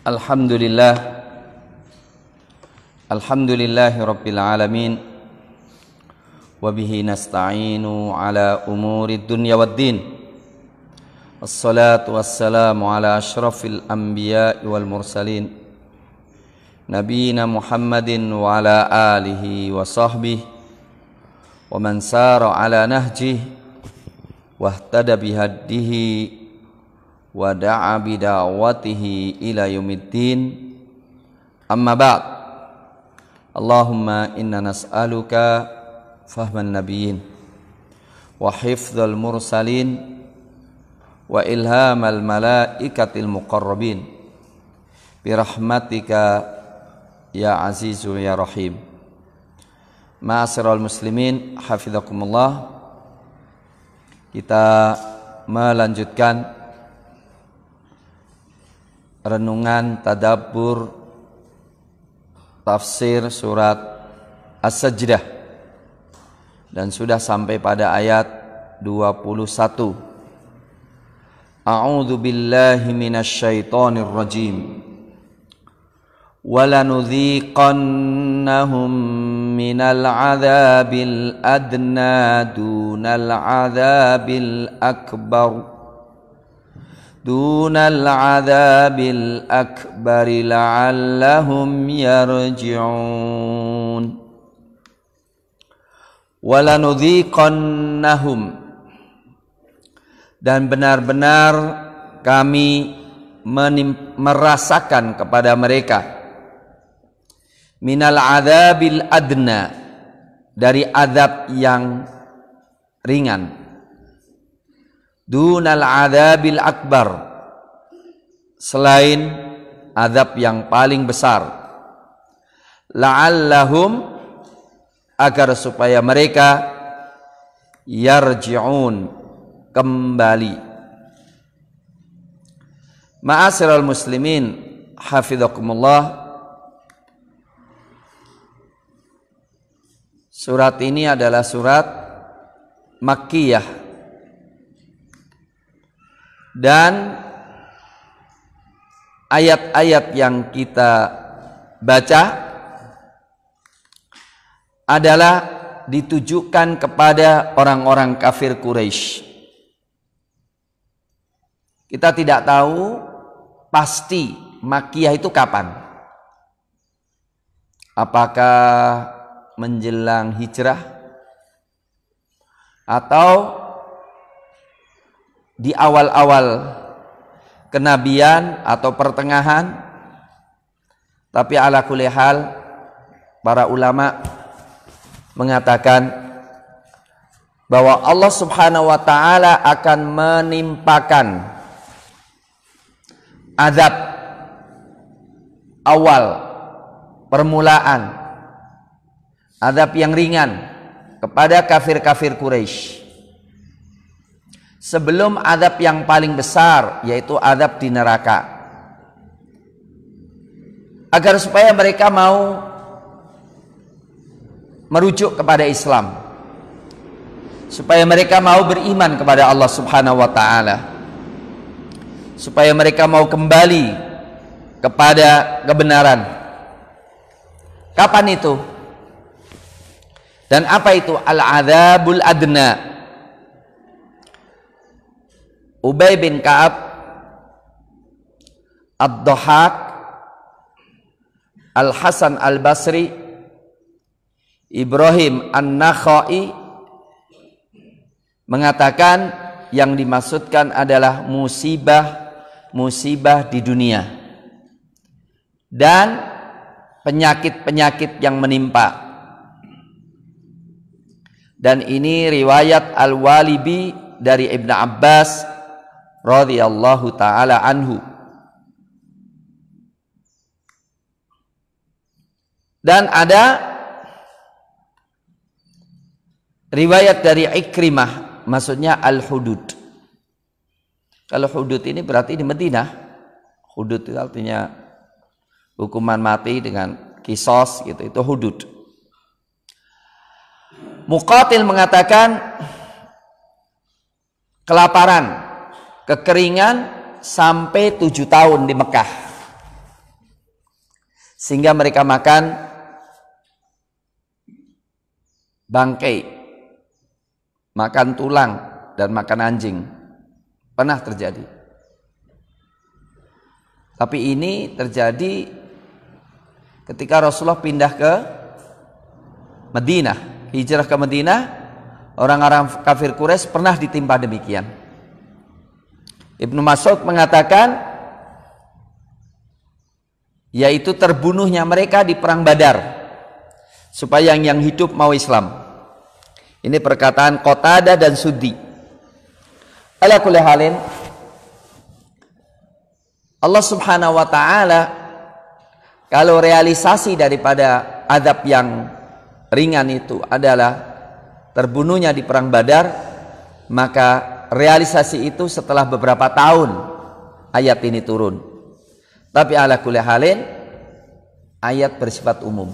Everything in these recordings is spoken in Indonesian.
Alhamdulillah, alhamdulillahi rabbil alamin, wabihi nasta'inu ala umuri dunya waddin. Assalatu wassalamu ala ashrafil anbiya'i wal mursalin, nabiyina Muhammadin wa ala alihi wa sahbihi wa man sara ala nahjihi wahtada bihaddihi wa da'a bida'watihi ila yaumiddin. Amma ba'd. Allahumma inna nas'aluka fahman nabiyyin wa hifdzal mursalin wa ilhamal malaikatil muqarrabin birahmatika ya azizu ya rahim. Ma'asyiral muslimin, hafizakumullah. Kita melanjutkan renungan tadabbur tafsir surat As-Sajdah dan sudah sampai pada ayat 21. A'udzu billahi minasy syaithanir rajim. Walanudhiqannahum minal 'adzabil adna dunal 'adzabil akbar dunal 'adzabil akbari la'allahum yarji'un. Walanudhiqannahum, dan benar-benar kami merasakan kepada mereka minal 'adzabil adna, dari azab yang ringan, dunal 'adzabil akbar, selain azab yang paling besar, la'allahum, agar supaya mereka yarji'un, kembali. Ma'asyiral muslimin, hafizakumullah. Surat ini adalah surat Makkiyah, dan ayat-ayat yang kita baca adalah ditujukan kepada orang-orang kafir Quraisy. Kita tidak tahu pasti Makkiyah itu kapan. Apakah menjelang hijrah atau di awal-awal kenabian atau pertengahan. Tapi ala kulli hal, para ulama mengatakan bahwa Allah Subhanahu wa ta'ala akan menimpakan azab awal, permulaan, azab yang ringan kepada kafir-kafir Quraisy sebelum azab yang paling besar, yaitu azab di neraka, agar supaya mereka mau merujuk kepada Islam, supaya mereka mau beriman kepada Allah Subhanahu wa ta'ala, supaya mereka mau kembali kepada kebenaran. Kapan itu? Dan apa itu al-'adzabul adna? Ubay bin Ka'ab, Ad-Dhahhak, Al-Hasan Al-Basri, Ibrahim An-Nakhai mengatakan yang dimaksudkan adalah musibah di dunia dan penyakit-penyakit yang menimpa. Dan ini riwayat Al-Walibi dari Ibnu Abbas radhiyallahu ta'ala anhu. Dan ada riwayat dari Ikrimah, maksudnya al-hudud. Kalau hudud ini berarti di Madinah. Hudud itu artinya hukuman mati dengan kisos gitu, itu hudud. Muqatil mengatakan kelaparan, kekeringan sampai 7 tahun di Mekah. sehingga mereka makan bangkai, makan tulang, dan makan anjing. Pernah terjadi. Tapi ini terjadi ketika Rasulullah pindah ke Madinah, hijrah ke Madinah. Orang-orang kafir Quraisy pernah ditimpa demikian. Ibnu Mas'ud mengatakan, yaitu terbunuhnya mereka di perang Badar, supaya yang hidup mau Islam. Ini perkataan Qatadah dan Suddi. Ala kulli halin, Allah Subhanahu wa taala kalau realisasi daripada azab yang ringan itu adalah terbunuhnya di perang Badar, maka realisasi itu setelah beberapa tahun ayat ini turun. Tapi ala kulli halin, ayat bersifat umum.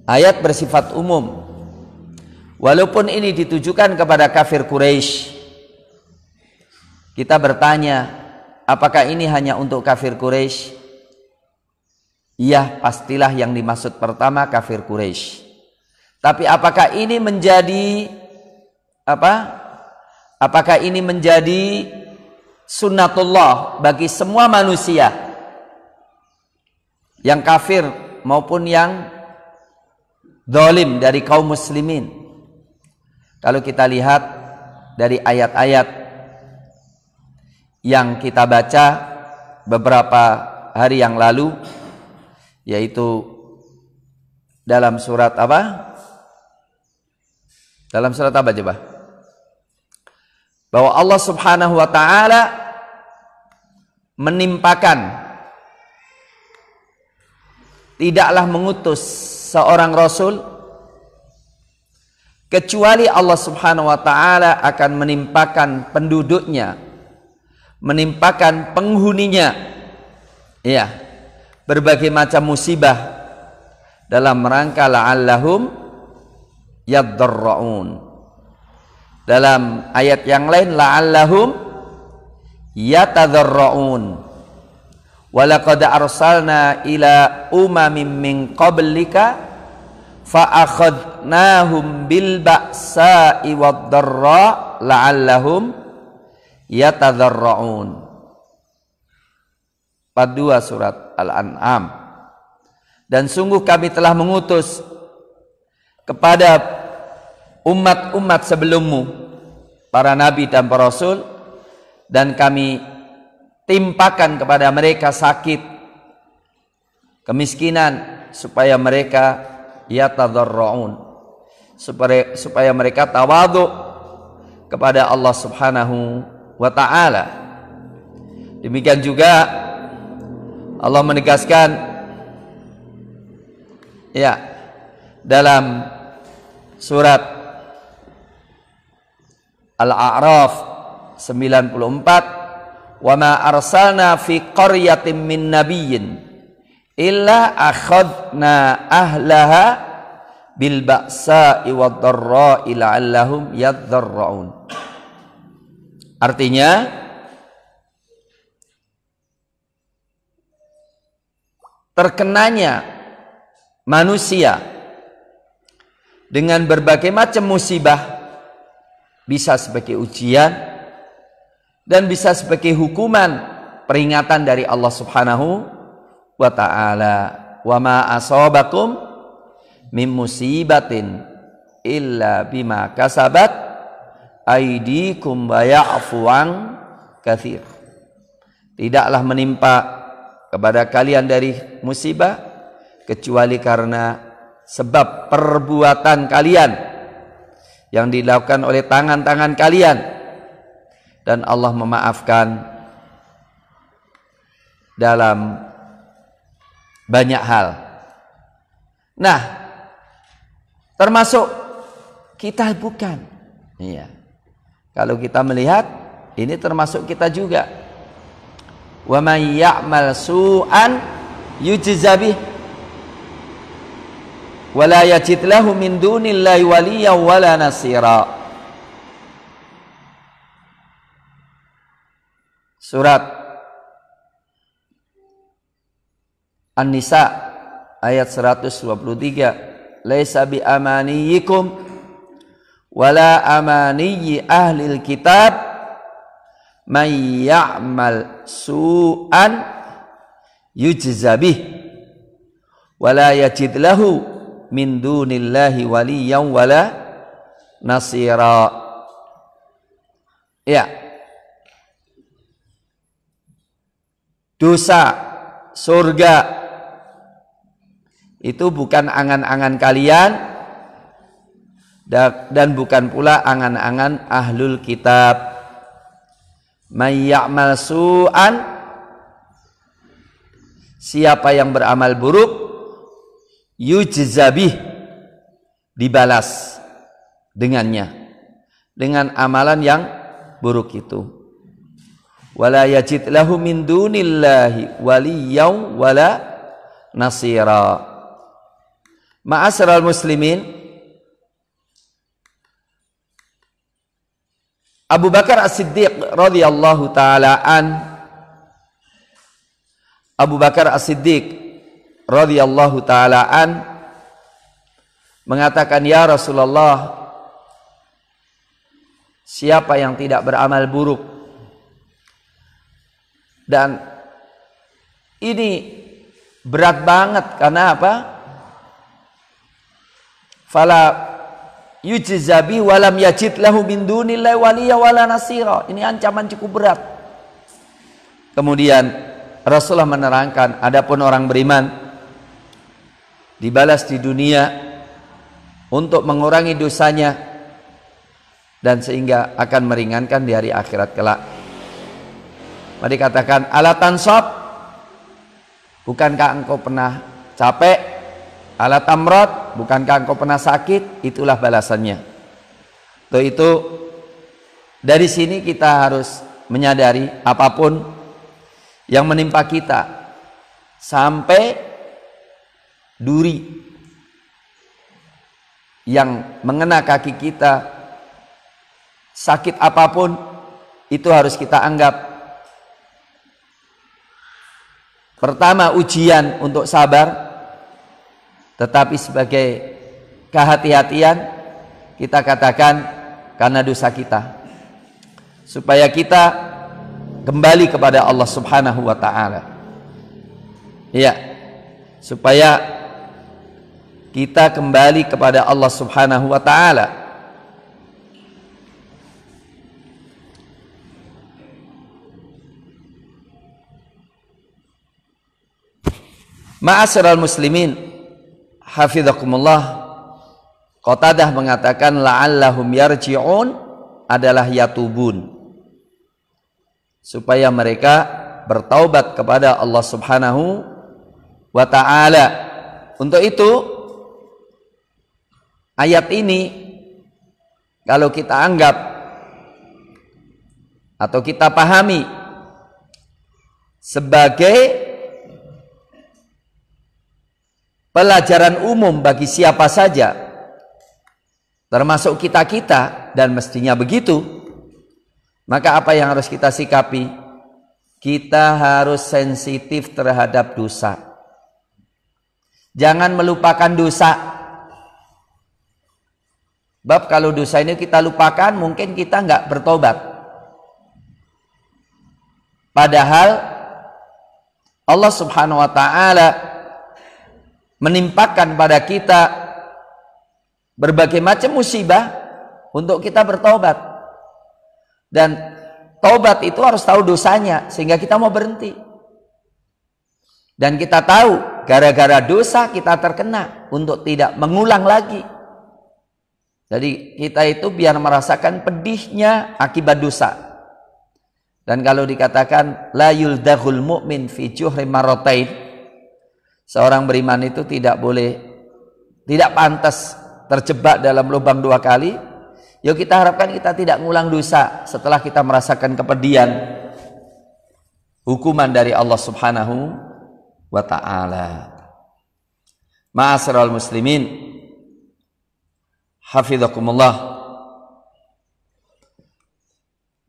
Ayat bersifat umum. Walaupun ini ditujukan kepada kafir Quraisy, kita bertanya, apakah ini hanya untuk kafir Quraisy? Iya, pastilah yang dimaksud pertama kafir Quraisy. Tapi apakah ini menjadi apakah ini menjadi sunnatullah bagi semua manusia, yang kafir maupun yang zalim dari kaum muslimin? Kalau kita lihat dari ayat-ayat yang kita baca beberapa hari yang lalu, yaitu dalam surat apa? Dalam surat apa coba? Bahwa Allah Subhanahu wa taala menimpakan, tidaklah mengutus seorang rasul kecuali Allah Subhanahu wa taala akan menimpakan penduduknya, menimpakan penghuninya, ya, berbagai macam musibah dalam rangka la'allahum yaddarra'un. Dalam ayat yang lain, la'allahum yatadarra'un. Walaqad arsalna ila umamin min qablika fa'akhadnahum bil ba'sa'i wad-dharra la'allahum yatadarra'un. 42 surat Al-An'am. Dan sungguh kami telah mengutus kepada umat-umat sebelummu, para nabi dan para rasul, dan kami timpakan kepada mereka sakit, kemiskinan, supaya mereka yatadarra'un, supaya mereka tawadhu kepada Allah Subhanahu wa taala. Demikian juga Allah menegaskan, ya, dalam surat Al-A'raf 94, wa ma arsalna fi qaryatin min nabiyyin illa akhadna ahlaha bil ba'sa'i wad dharra'i la'allahum yadharra'un. Artinya, terkenanya manusia dengan berbagai macam musibah bisa sebagai ujian dan bisa sebagai hukuman, peringatan dari Allah Subhanahu wa ta'ala. Wa ma asabakum min musibatin illa bima kasabat aydikum wa ya'fu an katsir. Tidaklah menimpa kepada kalian dari musibah kecuali karena sebab perbuatan kalian yang dilakukan oleh tangan-tangan kalian, dan Allah memaafkan dalam banyak hal. Nah, termasuk kita bukan? Iya. Kalau kita melihat, ini termasuk kita juga. Wa may ya'mal su'an yujza bih wa la yajid lahu min dunillahi waliyyan wala nasira. Surat An-Nisa ayat 123, laisa bi amaniyikum wala amaniyi ahlil kitab may ya'mal su'an yujza bih wala yajid lahu min dunillahi waliyan wala nasira. Ya, dosa surga itu bukan angan-angan kalian dan bukan pula angan-angan ahlul kitab. May ya'mal su'an, siapa yang beramal buruk, yujza bih, dibalas dengannya, dengan amalan yang buruk itu. Wala yajid lahu min dunillahi waliyan wala nasira. Ma'asyiral muslimin, Abu Bakar As-Siddiq radhiyallahu taala Abu Bakar As-Siddiq radhiyallahu taala mengatakan, ya Rasulullah, siapa yang tidak beramal buruk? Dan ini berat banget, karena apa? Fala yujza bi walam yajid lahu min dunillahi waliya wala nasira. Ini ancaman cukup berat. Kemudian Rasulullah menerangkan, adapun orang beriman dibalas di dunia untuk mengurangi dosanya dan sehingga akan meringankan di hari akhirat kelak. Mari katakan, ala tansab, bukankah engkau pernah capek? Ala tamrod, bukankah engkau pernah sakit? Itulah balasannya. Itu dari sini kita harus menyadari apapun yang menimpa kita, sampai duri yang mengena kaki kita, sakit apapun, itu harus kita anggap pertama ujian untuk sabar, tetapi sebagai kehati-hatian kita katakan karena dosa kita, supaya kita kembali kepada Allah Subhanahu wa taala. Ya, supaya kita kembali kepada Allah Subhanahu wa taala. Ma'asyiral muslimin, hafizakumullah, Qatadah mengatakan la'allahum yarji'un adalah yatubun, supaya mereka bertaubat kepada Allah Subhanahu wa ta'ala. Untuk itu ayat ini kalau kita anggap atau kita pahami sebagai pelajaran umum bagi siapa saja, termasuk kita-kita, dan mestinya begitu, maka apa yang harus kita sikapi? Kita harus sensitif terhadap dosa. Jangan melupakan dosa. Bab kalau dosa ini kita lupakan, mungkin kita nggak bertobat. Padahal Allah Subhanahu wa ta'ala menimpakan pada kita berbagai macam musibah untuk kita bertobat. Dan tobat itu harus tahu dosanya sehingga kita mau berhenti. Dan kita tahu gara-gara dosa kita terkena untuk tidak mengulang lagi. Jadi kita itu biar merasakan pedihnya akibat dosa. Dan kalau dikatakan la yuldaghul mu'min fi juhri marratain, seorang beriman itu tidak pantas terjebak dalam lubang 2 kali. Yuk kita harapkan kita tidak ngulang dosa setelah kita merasakan kepedihan hukuman dari Allah Subhanahu wa ta'ala. Ma'asyiral muslimin, hafizakumullah,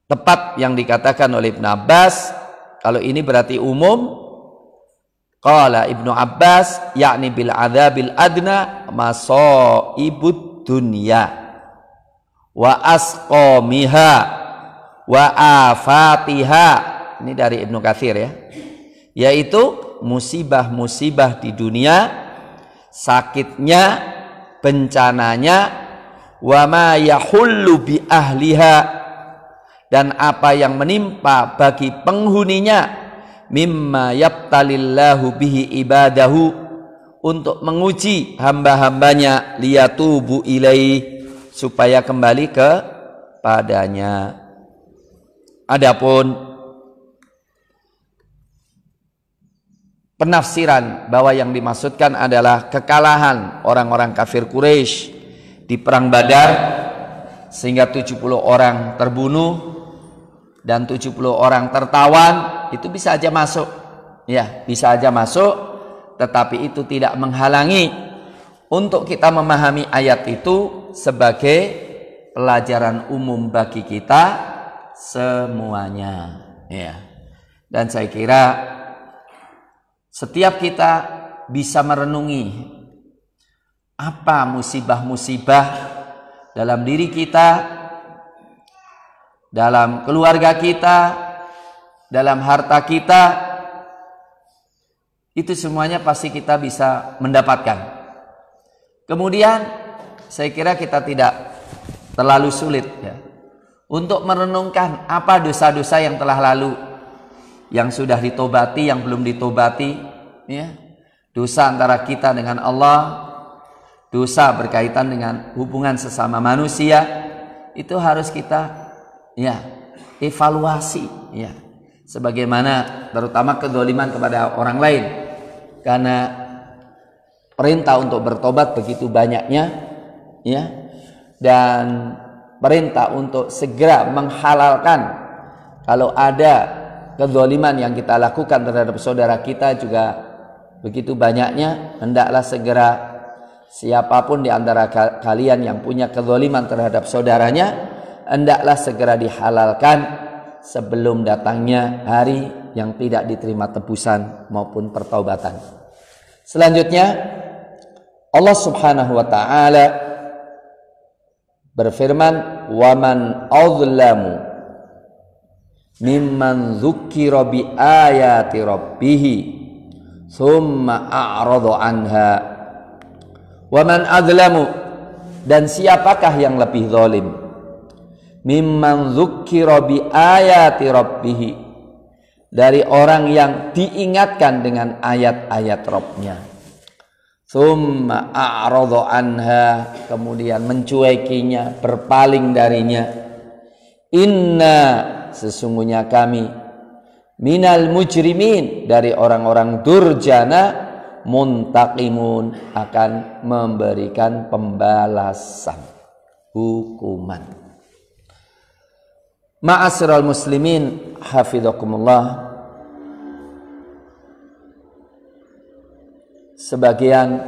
tepat yang dikatakan oleh Ibn Abbas, kalau ini berarti umum, Qala Ibnu Abbas yakni bil adzabil adna masaibud dunya wa asqamiha wa afatiha. Ini dari Ibnu Katsir ya. Yaitu musibah-musibah di dunia, sakitnya, bencananya, wa ma yahullu bi ahliha, dan apa yang menimpa bagi penghuninya, mimma yabtalillahu bihi ibadahu, untuk menguji hamba-hambanya, liyatubu ilaih, supaya kembali kepadanya. Adapun penafsiran bahwa yang dimaksudkan adalah kekalahan orang-orang kafir Quraisy di perang Badar sehingga 70 orang terbunuh dan 70 orang tertawan, itu bisa aja masuk. Ya, bisa aja masuk, tetapi itu tidak menghalangi untuk kita memahami ayat itu sebagai pelajaran umum bagi kita semuanya. Ya. Dan saya kira setiap kita bisa merenungi apa musibah-musibah dalam diri kita, dalam keluarga kita, dalam harta kita, itu semuanya pasti kita bisa mendapatkan. Kemudian saya kira kita tidak terlalu sulit ya, untuk merenungkan apa dosa-dosa yang telah lalu, yang sudah ditobati, yang belum ditobati ya. Dosa antara kita dengan Allah, dosa berkaitan dengan hubungan sesama manusia, itu harus kita ya evaluasi ya, sebagaimana terutama kezaliman kepada orang lain, karena perintah untuk bertobat begitu banyaknya ya, dan perintah untuk segera menghalalkan kalau ada kezaliman yang kita lakukan terhadap saudara kita juga begitu banyaknya. Hendaklah segera siapapun di antara kalian yang punya kezaliman terhadap saudaranya, hendaklah segera dihalalkan sebelum datangnya hari yang tidak diterima tebusan maupun pertaubatan. Selanjutnya Allah Subhanahu wa taala berfirman, "Wa man adzlamu mimman dzukira bi ayati rabbih tsumma a'rada anha." Wa man adzlamu, dan siapakah yang lebih zalim, mimman dzukira bi ayati rabbih, dari orang yang diingatkan dengan ayat-ayat Rabb-nya, tsumma a'rada anha, kemudian mencuekinya, berpaling darinya. Inna, sesungguhnya kami, minal mujrimin, dari orang-orang durjana, muntaqimun, akan memberikan pembalasan, hukuman. Ma'asyiral muslimin hafizakumullah, sebagian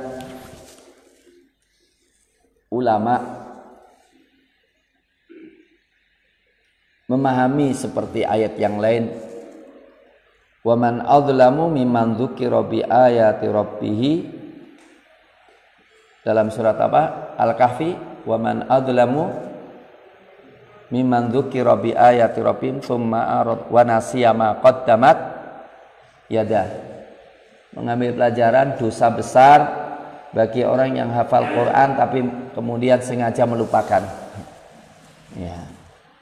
ulama memahami seperti ayat yang lain, wa man adzlamu mimman dzukira bi ayati rabbih, dalam surat apa? Al-Kahfi, wa man adzlamu mimman dzukira bi ayati rabbihim tsumma arad wa nasiya ma qaddamat yadah. Mengambil pelajaran dosa besar bagi orang yang hafal Quran tapi kemudian sengaja melupakan. Ya,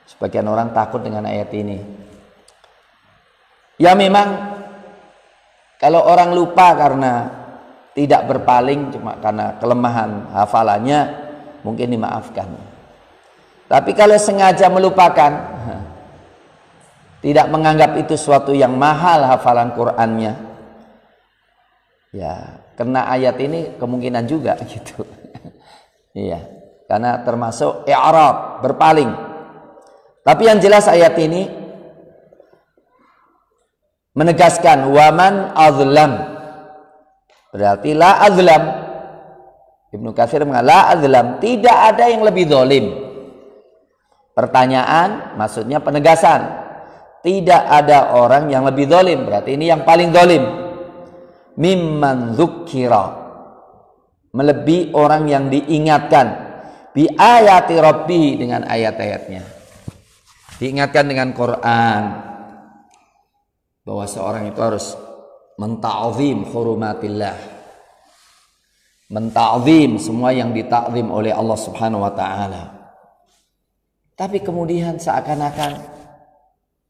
sebagian orang takut dengan ayat ini. Ya memang kalau orang lupa karena tidak berpaling, cuma karena kelemahan hafalannya, mungkin dimaafkan. Tapi kalau sengaja melupakan, tidak menganggap itu suatu yang mahal hafalan Qur'annya, ya kena ayat ini kemungkinan juga gitu. Iya, karena termasuk i'rab, berpaling. Tapi yang jelas ayat ini menegaskan waman azlam, berarti la azlam. Ibnu Katsir mengatakan la azlam, tidak ada yang lebih zalim. Pertanyaan maksudnya penegasan, tidak ada orang yang lebih zalim, berarti ini yang paling zalim. mimman dzukira, melebihi orang yang diingatkan bi ayati rabbih, dengan ayat-ayatnya. Diingatkan dengan Quran bahwa seorang itu harus menta'zim hurumatillah, menta'zim semua yang ditakzim oleh Allah Subhanahu wa taala. Tapi kemudian seakan-akan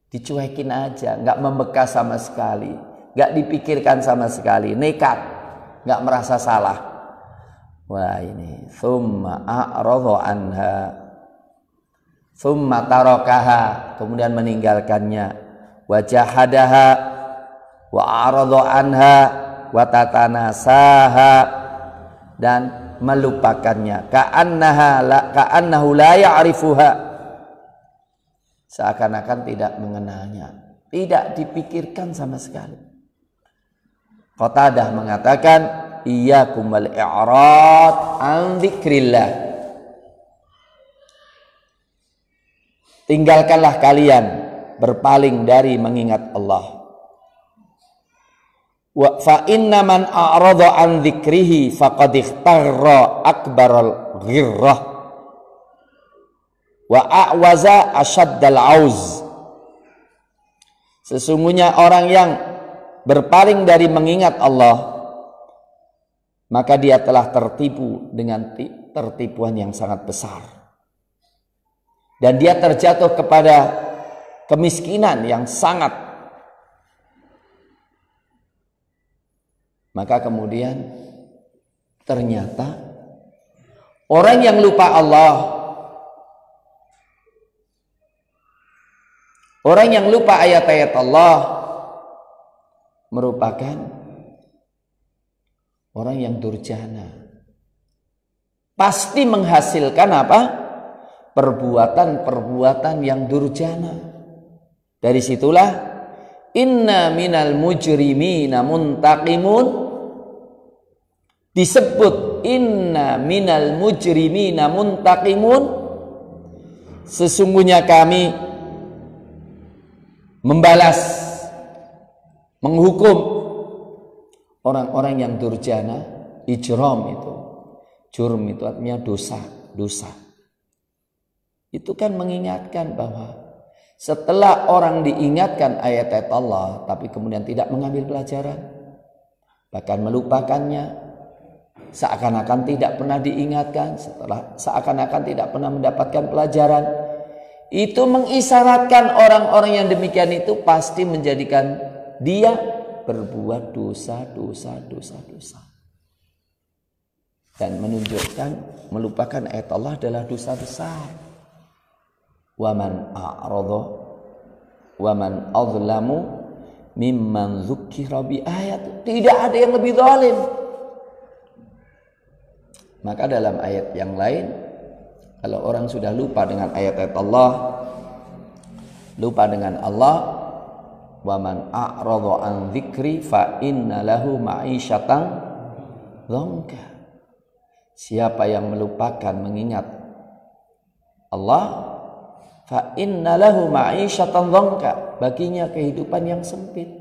dicuekin aja, nggak membekas sama sekali, nggak dipikirkan sama sekali, nekat, nggak merasa salah. Wah ini thumma a'radha anha, thumma tarakaha, kemudian meninggalkannya, wa jahadaha wa a'radha anha wa tatanasaha, dan melupakannya, ka'annahu la ya'rifuha, seakan-akan tidak mengenalnya, tidak dipikirkan sama sekali. Qatadah mengatakan, iyyakum wal i'rad an dzikrillah, tinggalkanlah kalian berpaling dari mengingat Allah. Wa fa inna man a'rada an dzikrihi faqad ikhtarra akbaral ghirrah wa a'waza asyaddal auz. Sesungguhnya orang yang berpaling dari mengingat Allah, maka dia telah tertipu dengan tertipuan yang sangat besar, dan dia terjatuh kepada kemiskinan yang sangat. Maka kemudian ternyata orang yang lupa Allah, orang yang lupa ayat-ayat Allah, merupakan orang yang durjana. Pasti menghasilkan apa? Perbuatan-perbuatan yang durjana. Dari situlah inna minal mujrimina muntaqimun, disebut inna minal mujrimina muntaqimun, sesungguhnya kami membalas, menghukum orang-orang yang durjana. Ijram itu, jurm itu artinya dosa. Itu kan mengingatkan bahwa setelah orang diingatkan ayat-ayat Allah, tapi kemudian tidak mengambil pelajaran, bahkan melupakannya, seakan-akan tidak pernah diingatkan, seakan-akan tidak pernah mendapatkan pelajaran, itu mengisyaratkan orang-orang yang demikian itu pasti menjadikan dia berbuat dosa, dan menunjukkan melupakan ayat Allah adalah dosa besar. Waman a'radha waman azlamu mimman dzukira bi ayat, tidak ada yang lebih zalim. Maka dalam ayat yang lain, kalau orang sudah lupa dengan ayat-ayat Allah, lupa dengan Allah, waman a'radha an dzikri fa inna lahu ma'isyatan dhanka, siapa yang melupakan mengingat Allah, fa inna lahu ma'isyatan dhanka, baginya kehidupan yang sempit.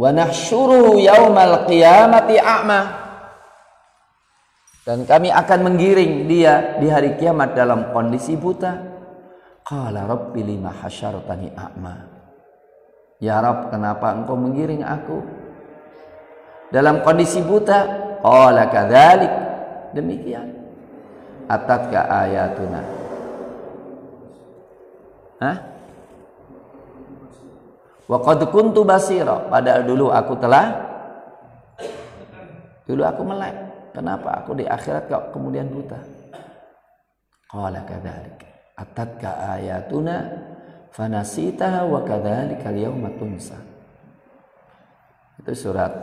Wa nahsyuruhu yaumal qiyamati a'ma, dan kami akan menggiring dia di hari kiamat dalam kondisi buta. Qala rabbi lima hasyartani a'ma, ya Rabb, kenapa engkau menggiring aku dalam kondisi buta? Qala kadzalik, demikian. Atatka ayatuna, wa qad kuntu basira, padahal dulu aku melek. Kenapa aku di akhirat kok kemudian buta? Qala kadzalik atatka ayatuna fanasitaha wa kadzalika al-yauma tunsa. Itu surat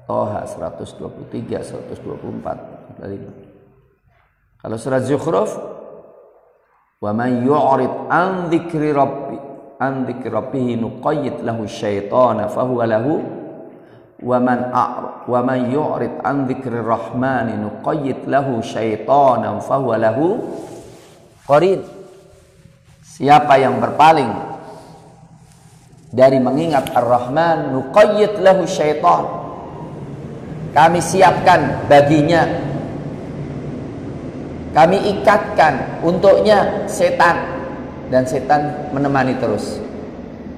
Toha 123, 124. Kalau surat Zukhruf, wa man yu'rid an dzikri rabbih nuqayyid lahu syaitana fahuwa lahu wa man yu'rid an dzikri rahmani nuqayyid lahu syaitanan fahuwa lahu qarin. Siapa yang berpaling dari mengingat Ar-Rahman, nuqayyid lahu syaitan, kami siapkan baginya, kami ikatkan untuknya setan, dan setan menemani terus.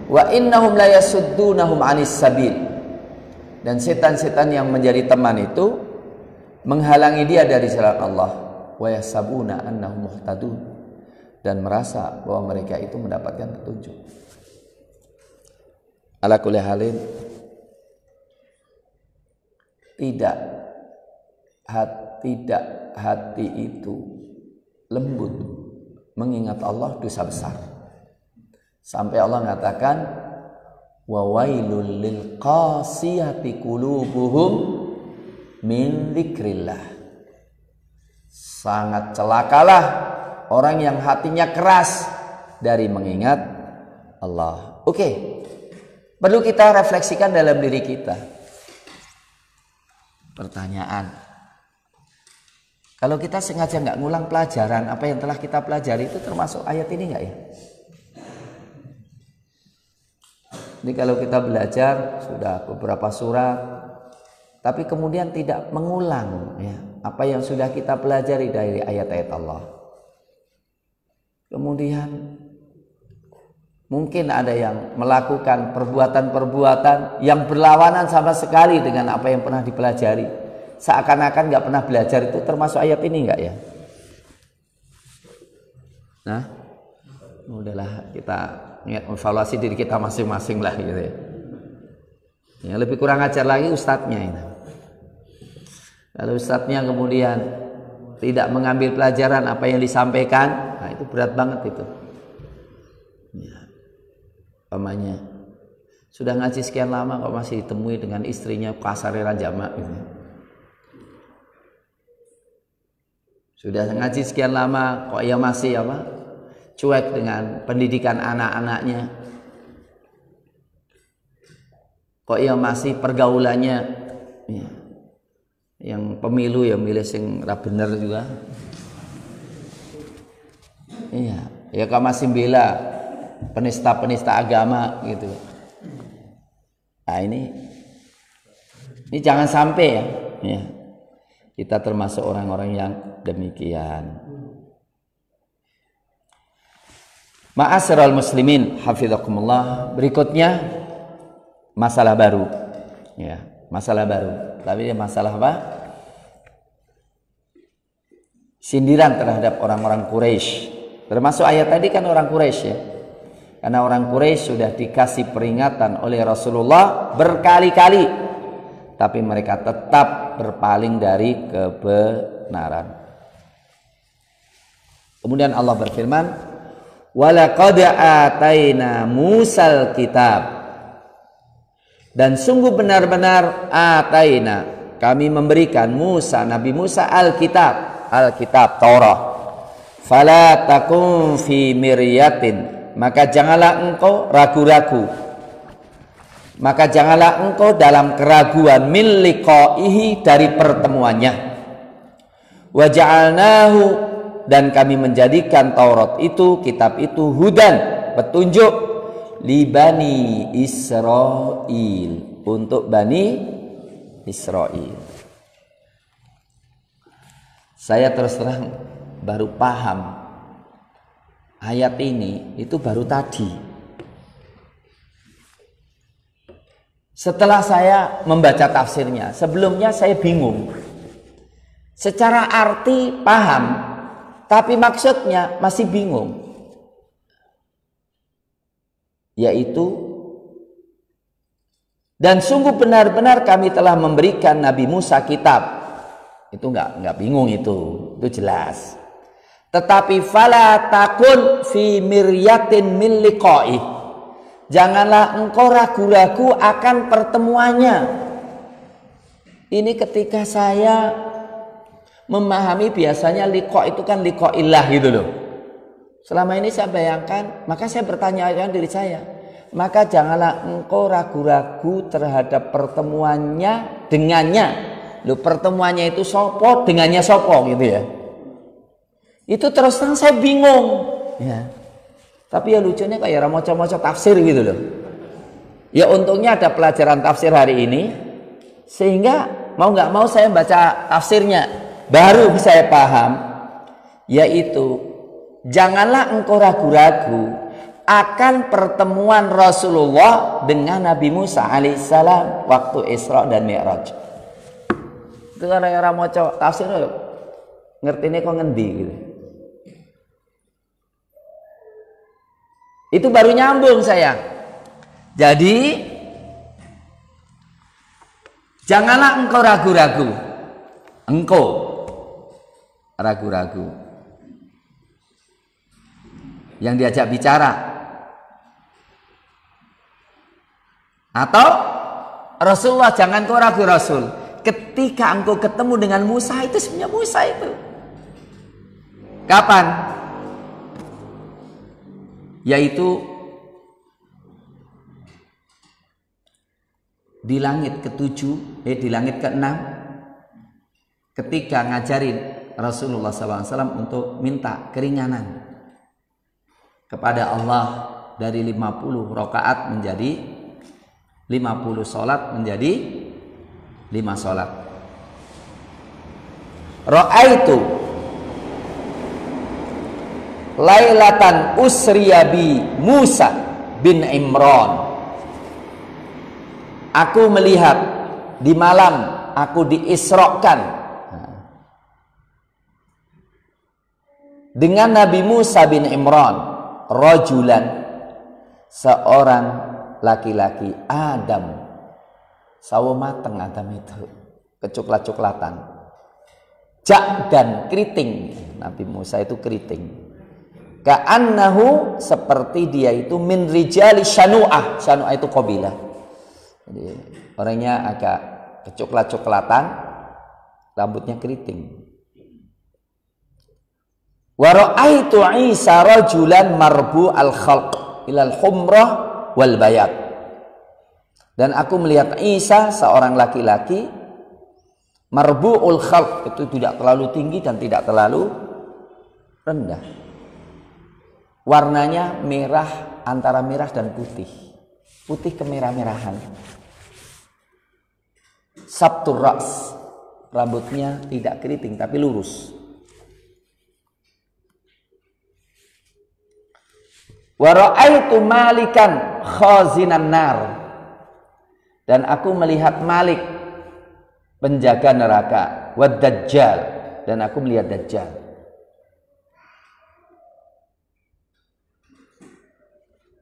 Wa innahum la yasuddunahum 'anis sabil, dan setan-setan yang menjadi teman itu menghalangi dia dari jalan Allah. Wa yasabuna annahum muhtadun, dan merasa bahwa mereka itu mendapatkan petunjuk. Ala kulli halin, tidak hati itu lembut mengingat Allah dosa besar. Sampai Allah mengatakan, wa wailul lil qasiyati qulubuhum min dzikrillah. Sangat celakalah orang yang hatinya keras dari mengingat Allah. Oke. Perlu kita refleksikan dalam diri kita. Pertanyaan, kalau kita sengaja nggak ngulang pelajaran apa yang telah kita pelajari, itu termasuk ayat ini nggak ya? Jadi kalau kita belajar sudah beberapa surat, tapi kemudian tidak mengulang ya, apa yang sudah kita pelajari dari ayat-ayat Allah. Kemudian mungkin ada yang melakukan perbuatan-perbuatan yang berlawanan sama sekali dengan apa yang pernah dipelajari. Seakan-akan nggak pernah belajar, itu termasuk ayat ini nggak ya? Nah, udahlah kita evaluasi diri kita masing-masing lah gitu ya. Yang lebih kurang ajar lagi ustadznya ini. Kalau ustadznya kemudian tidak mengambil pelajaran apa yang disampaikan, nah itu berat banget itu. Ya. Pamannya sudah ngaji sekian lama kok masih ditemui dengan istrinya kasareran jamak gitu. Sudah ngaji sekian lama kok ia masih cuek dengan pendidikan anak-anaknya, kok ia masih pergaulannya ya, yang pemilu ya milih sing ra bener juga. Iya, ya kok masih bela penista-penista agama gitu. Nah ini jangan sampai ya, kita termasuk orang-orang yang demikian. Ma'asyiral muslimin hafizakumullah, berikutnya masalah baru ya, masalah baru, tapi masalah apa? Sindiran terhadap orang-orang Quraisy. Termasuk ayat tadi kan orang Quraisy ya. Karena orang Quraisy sudah dikasih peringatan oleh Rasulullah berkali-kali, tapi mereka tetap berpaling dari kebenaran. Kemudian Allah berfirman, walaqad ataina Musal kitab, dan sungguh benar-benar ataina, kami memberikan Musa, Nabi Musa Alkitab Taurat. Fala takun fi miryatin, maka janganlah engkau ragu-ragu, maka janganlah engkau dalam keraguan min liqaihi, dari pertemuannya. Wa ja'alnahu, dan kami menjadikan Taurat itu, kitab itu, hudan, petunjuk, li bani Israil, untuk Bani Israil. Saya terus terang baru paham ayat ini itu baru tadi. Setelah saya membaca tafsirnya, sebelumnya saya bingung. Secara arti paham, tapi maksudnya masih bingung. Yaitu, dan sungguh benar-benar kami telah memberikan Nabi Musa kitab. Itu enggak bingung, itu jelas. Tetapi fala takun fi miryatin min liqa'i, janganlah engkau ragu-ragu akan pertemuannya. Ini ketika saya memahami, biasanya liqa itu kan liqa'illah gitu loh. Selama ini saya bayangkan, maka saya bertanya dengan diri saya, maka janganlah engkau ragu-ragu terhadap pertemuannya dengannya. Loh, pertemuannya itu sopo, dengannya sopo gitu ya. Itu terus terang saya bingung ya. Tapi ya lucunya kayak maca-maca tafsir gitu loh. Ya untungnya ada pelajaran tafsir hari ini, sehingga mau nggak mau saya baca tafsirnya, baru saya paham, yaitu janganlah engkau ragu-ragu akan pertemuan Rasulullah dengan Nabi Musa alaihissalam waktu Isra dan Mi'raj. Itu orang-orang mau tafsir ngerti ini kok ngendi gitu. Itu baru nyambung saya. Jadi janganlah engkau ragu-ragu. Engkau ragu-ragu. Yang diajak bicara. Atau Rasulullah, jangan kau ragu Rasul. Ketika engkau ketemu dengan Musa, itu sebenarnya Musa itu. Kapan? Yaitu di langit ke-7, di langit ke-6, ketika ngajarin Rasulullah SAW untuk minta keringanan kepada Allah dari 50 rakaat menjadi 50 sholat menjadi 5 sholat. Ra'aitu lailatan usriya bi Musa bin Imran. Aku melihat di malam aku diisrokan dengan Nabi Musa bin Imran, rajulan, seorang laki-laki, Adam, sawo mateng Adam itu, kecoklat-coklatan, jak dan keriting. Nabi Musa itu keriting. Ka'annahu, seperti dia itu min rijali Syanu'ah. Syanu'ah itu qabilah. Jadi orangnya agak kecoklat-coklatan, rambutnya keriting. Wa ra'aitu Isa rajulan marbu al-khalq ilal humrah wal bayat. Dan aku melihat Isa, seorang laki-laki, marbu'ul khalq, itu tidak terlalu tinggi dan tidak terlalu rendah. Warnanya merah, antara merah dan putih. Putih kemerah-merahan. Sabtur ras, rambutnya tidak keriting tapi lurus. Wa ra'aitu malikan khazinan nar, dan aku melihat Malik, penjaga neraka, wad dajjal, dan aku melihat Dajjal.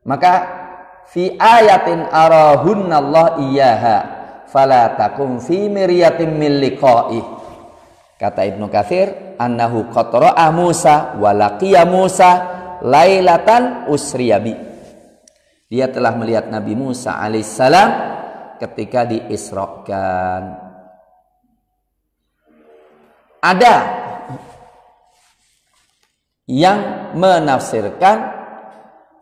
Maka fi ayatin arahunnallah iyyaha fala takum fi miryatin min liqa'i. Kata Ibnu Katsir, annahu qatara'a Musa wa laqiya Musa lailatan usriyabi. Dia telah melihat Nabi Musa alaihissalam ketika diisrokan. Ada yang menafsirkan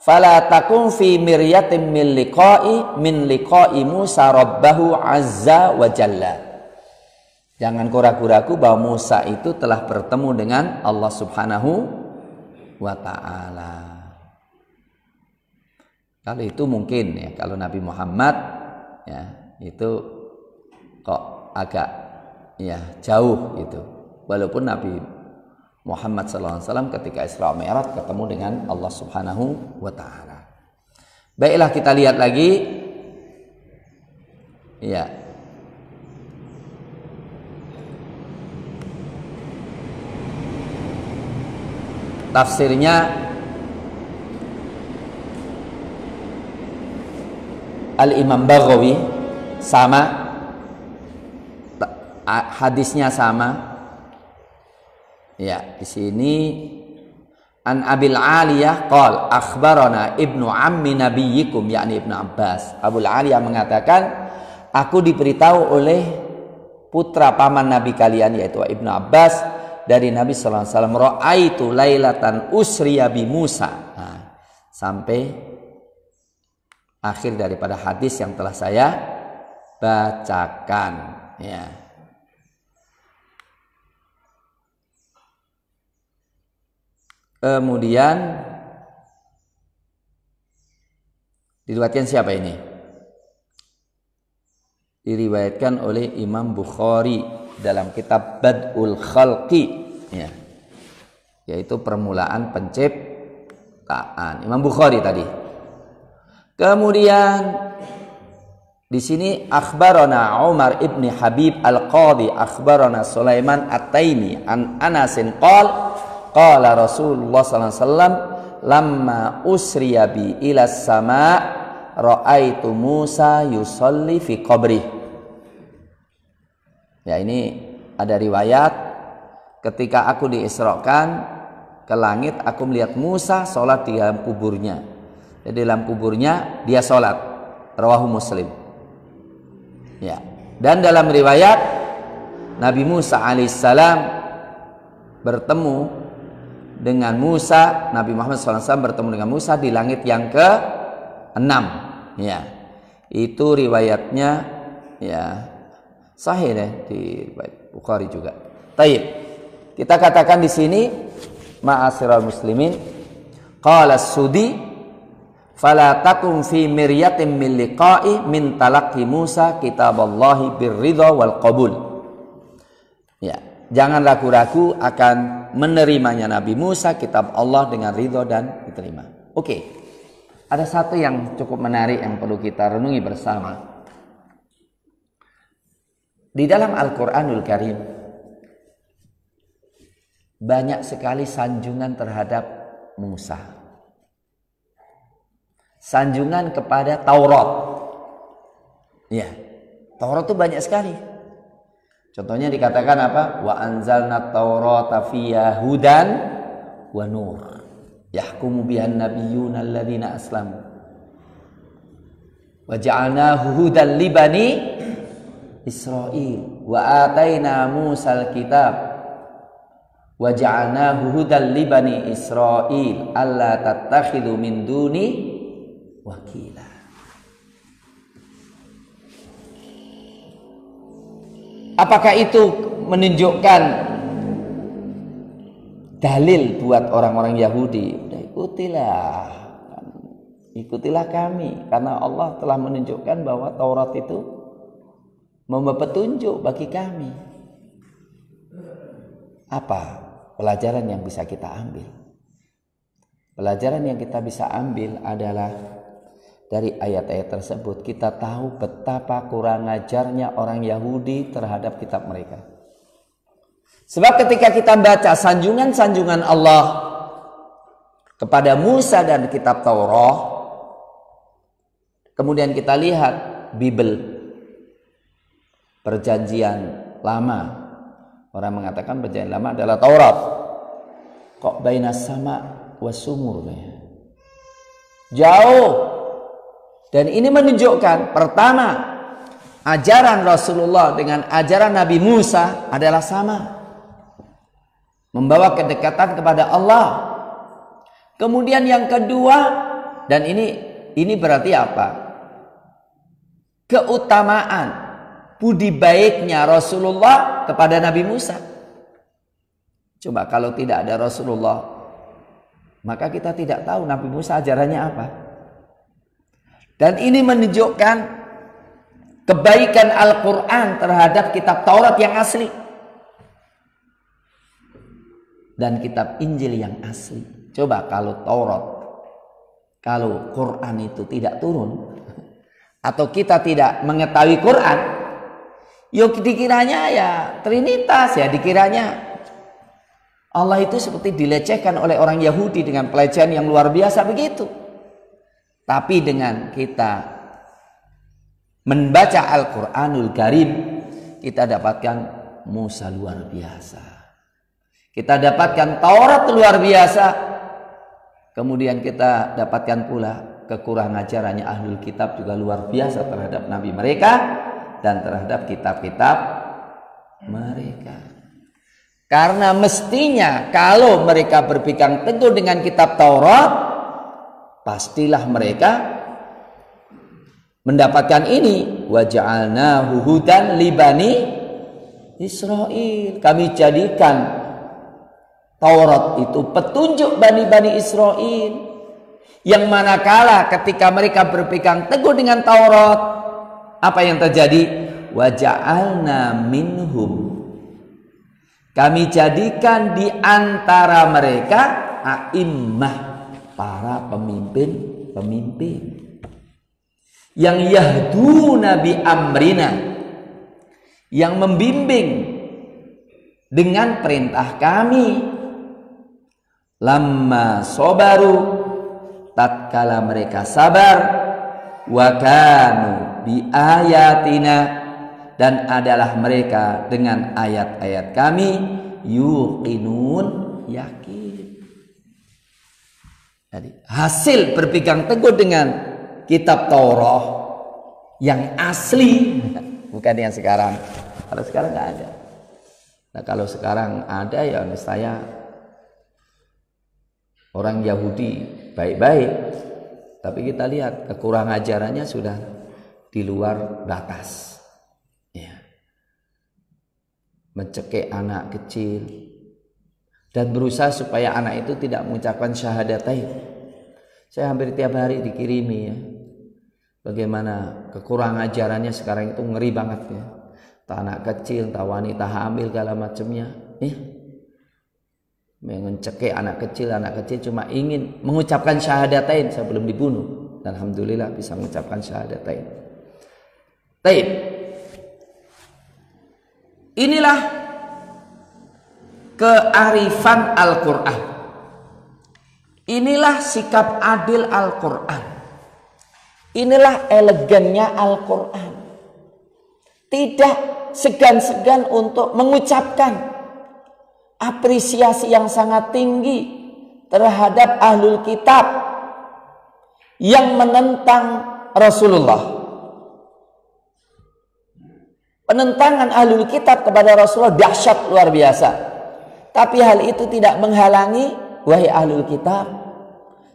fala takum fi miryatin min liqa'i Musa rabbahu azza wa jalla. Jangan kau ragu-ragu bahwa Musa itu telah bertemu dengan Allah Subhanahu wa ta'ala. Kalau itu mungkin ya, kalau Nabi Muhammad ya itu kok agak ya jauh gitu. Walaupun Nabi Muhammad SAW ketika Isra Mi'raj ketemu dengan Allah Subhanahu wa ta'ala. Baiklah, kita lihat lagi. Ya. Tafsirnya Al-Imam Baghawi sama, hadisnya sama. Ya, di sini an Abil Aliyah qol akhbarana ibnu ammi nabiyyikum, yakni Ibnu Abbas. Abul Aliyah mengatakan, aku diberitahu oleh putra paman Nabi kalian, yaitu Ibnu Abbas, dari Nabi sallallahu alaihi wasallam, ra'aitu lailatan usriya bi Musa. Nah, sampai akhir daripada hadis yang telah saya bacakan ya. Kemudian diriwayatkan siapa ini? diriwayatkan oleh Imam Bukhari dalam kitab Bad'ul Khalqi, ya, yaitu permulaan penciptaan. Imam Bukhari tadi. Kemudian di sini akhbarana Umar ibni Habib al-Qadhi akhbarana Sulaiman at-Taimi an Anasin qala Rasulullah sallallahu alaihi wasallam lamma usriya bi ila sama' ra'aitu Musa yusalli fi qabri. Ya, ini ada riwayat ketika aku diisrakan ke langit aku melihat Musa salat di dalam kuburnya. Jadi dalam kuburnya dia salat. Rawahu Muslim. Ya. Dan dalam riwayat Nabi Musa alaihissalam bertemu dengan Musa, Nabi Muhammad SAW bertemu dengan Musa di langit yang ke-6. Ya. Itu riwayatnya ya sahih deh di Bukhari juga. Taib. Kita katakan di sini ma'asyiral muslimin qala as-Sudi fala takum fi miryatin min liqa'i min talaqqi Musa kitaballahi birridha wal qabul. Ya, jangan ragu-ragu akan menerimanya Nabi Musa kitab Allah dengan ridha dan diterima. Oke. Ada satu yang cukup menarik yang perlu kita renungi bersama. Di dalam Al-Qur'anul Karim banyak sekali sanjungan terhadap Musa. Sanjungan kepada Taurat. Ya, Taurat itu banyak sekali. Contohnya dikatakan apa? Wa anzalna Taurata fiha hudan wa nur. Yahkumu bihan nabiyyuna alladziina aslamu. Wa ja'alnahu hudan li bani Israil. Wa ataina Musal kitab. Wa ja'alnahu hudan li bani Israil alla tattakhidhu min duni wakila. Apakah itu menunjukkan dalil buat orang-orang Yahudi? Udah ikutilah kami, karena Allah telah menunjukkan bahwa Taurat itu membawa petunjuk bagi kami. Apa pelajaran yang bisa kita ambil? Pelajaran yang kita bisa ambil adalah dari ayat-ayat tersebut kita tahu betapa kurang ajarnya orang Yahudi terhadap kitab mereka. Sebab ketika kita baca sanjungan-sanjungan Allah kepada Musa dan kitab Taurat, kemudian kita lihat Bible, perjanjian lama. Orang mengatakan perjanjian lama adalah Taurat. Kok bainas sama wasumur, jauh. Dan ini menunjukkan pertama, ajaran Rasulullah dengan ajaran Nabi Musa adalah sama, membawa kedekatan kepada Allah. Kemudian yang kedua, dan ini berarti apa? Keutamaan, budi baiknya Rasulullah kepada Nabi Musa. Coba kalau tidak ada Rasulullah, maka kita tidak tahu Nabi Musa ajarannya apa. Dan ini menunjukkan kebaikan Al-Quran terhadap kitab Taurat yang asli dan kitab Injil yang asli. Coba kalau Taurat, kalau Quran itu tidak turun, atau kita tidak mengetahui Quran, yuk dikiranya ya Trinitas, ya dikiranya Allah itu seperti dilecehkan oleh orang Yahudi dengan pelecehan yang luar biasa begitu. Tapi dengan kita membaca Al-Quranul Karim, kita dapatkan Musa luar biasa, kita dapatkan Taurat luar biasa, kemudian kita dapatkan pula kekurangan ajarannya Ahlul Kitab juga luar biasa terhadap Nabi mereka dan terhadap kitab-kitab mereka. Karena mestinya kalau mereka berpegang teguh dengan kitab Taurat, pastilah mereka mendapatkan ini, wa ja'alnahu hudan li bani Israil. Kami jadikan Taurat itu petunjuk bani Israil, yang manakala ketika mereka berpegang teguh dengan Taurat, apa yang terjadi? wa ja'alna minhum, kami jadikan di antara mereka a'immah, para pemimpin yang yahduna bi amrina, yang membimbing dengan perintah kami, lamma sobaru, tatkala mereka sabar, wa kanu bi ayatina, dan adalah mereka dengan ayat-ayat kami yuqinun, yakin. Jadi hasil berpegang teguh dengan kitab Taurat yang asli, bukan yang sekarang. Kalau sekarang nggak ada. Nah, kalau sekarang ada ya saya orang Yahudi baik-baik, tapi kita lihat kekurangan ajarannya sudah di luar batas. Ya. Mencekik anak kecil dan berusaha supaya anak itu tidak mengucapkan syahadatain. Saya hampir tiap hari dikirimi ya, bagaimana kekurangan ajarannya sekarang itu ngeri banget ya. Entah anak kecil, entah wanita hamil, segala macamnya ya. Mencekik anak kecil cuma ingin mengucapkan syahadatain sebelum dibunuh. Dan alhamdulillah bisa mengucapkan syahadatain. Baik. Inilah kearifan Al-Quran. Inilah sikap adil Al-Quran. Inilah elegannya Al-Quran. Tidak segan-segan untuk mengucapkan apresiasi yang sangat tinggi terhadap ahlul kitab yang menentang Rasulullah. Penentangan ahlul kitab kepada Rasulullah dahsyat luar biasa. Tapi hal itu tidak menghalangi, wahai ahlul kitab,